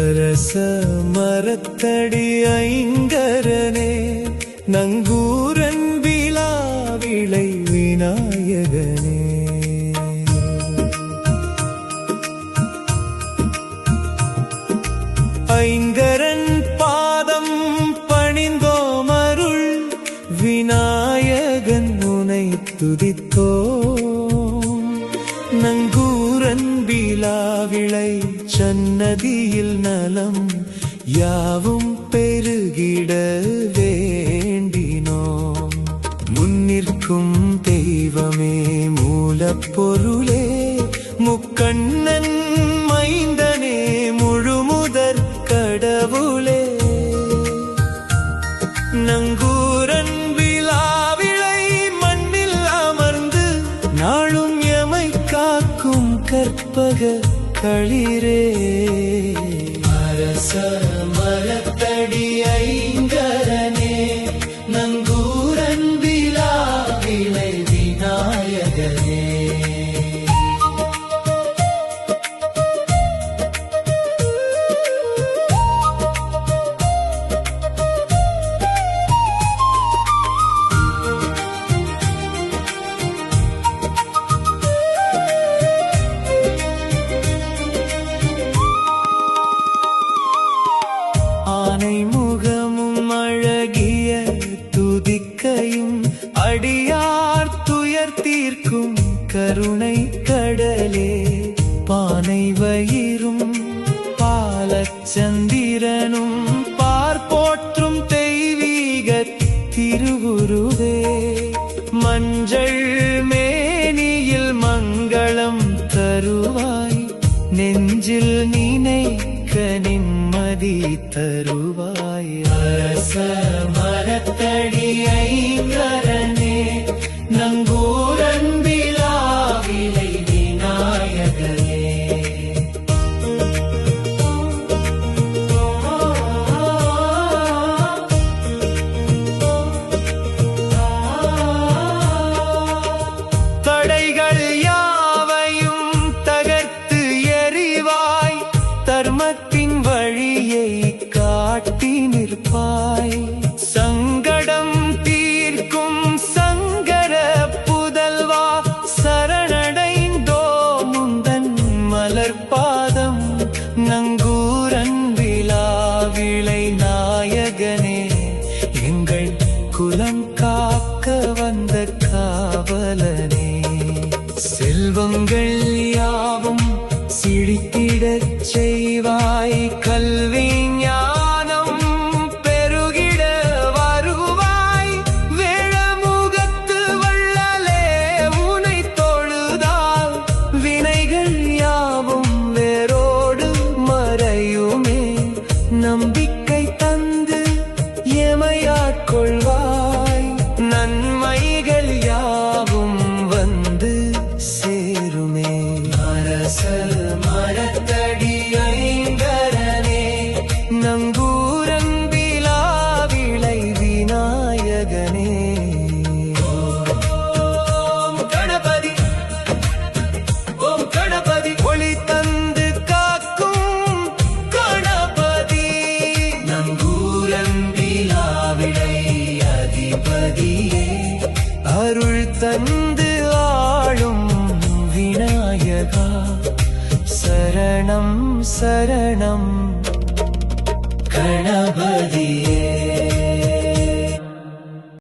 அரச மரத்தடி ஐங்கரனே நங்கூரன் விழா விளை விநாயகனே ஐங்கரன் பாதம் பணிந்தோம் அருள் விநாயகன் உனை துதித்தோம் நங்கூரன் விழா விளை சன்னதியில் நலம் யாவும் பெருகிட வேண்டினோம் முன்னிற்கும் தெய்வமே மூலப்பொருளே முக்கண்ணன் மைந்தனே முழுமுதற் கடவுளே நங்கூரன் விழாவிளை மண்ணில் அமர்ந்து நாளும் எமை காக்கும் கற்பக களிரே அரச மரத்தடி ஐங்கரனே நங்கூரன் விழாவிளை விநாயகனே ஆனை முகமும் அழகிய துதிக்கையும் அடியார் துயர் தீர்க்கும் கருணை கடலே பானை வயிறும் பாலச்சந்திரனும் பார்ப்போற்றும் தெய்வீக திருவுருவே மஞ்சள் மேனியில் மங்களம் தருவாய் நெஞ்சில் நினைக்க நிம்மதி தருவாய் அரச மரத்தடி ஐங்கரனே நங்கூரன் விழாவிளை விநாயகனே தடைகள் யாவையும் தகர்த்து எறிவாய் தர்மத்தின் வழியை காட்டி நிற்பாய் சங்கடம் தீர்க்கும் சங்கர புதல்வா சரணடைந்தோ முந்தன் மலர்பாதம் நங்கூரன் விழாவிளை நாயகனே எங்கள் குலம் காக்க வந்த காவலனே செல்வங்கள் யாவும் சிழித்திடச் செய்வாய் கல்வி ஞானம் பெருகிட வருவாய் வேழமுகத்து வள்ளலே உனை தொழுதால் வினைகள் யாவும் வேரோடு மறையுமே நம்பிக்கை தந்து எமையாட்கொள்வாய் நன்மைகள் யாவும் வந்து சேருமே அரச மரத்தடி ஐங்கரனே நங்கூரன் விழாவிளை விநாயகனே ஓம் கணபதி ஓம் கணபதி ஒளி தந்து காக்கும் கணபதி நங்கூரன் விழாவிளை அதிபதியே அருள் தந்து ஆளும் விநாயகா சரணம் சரணம் கணபதியே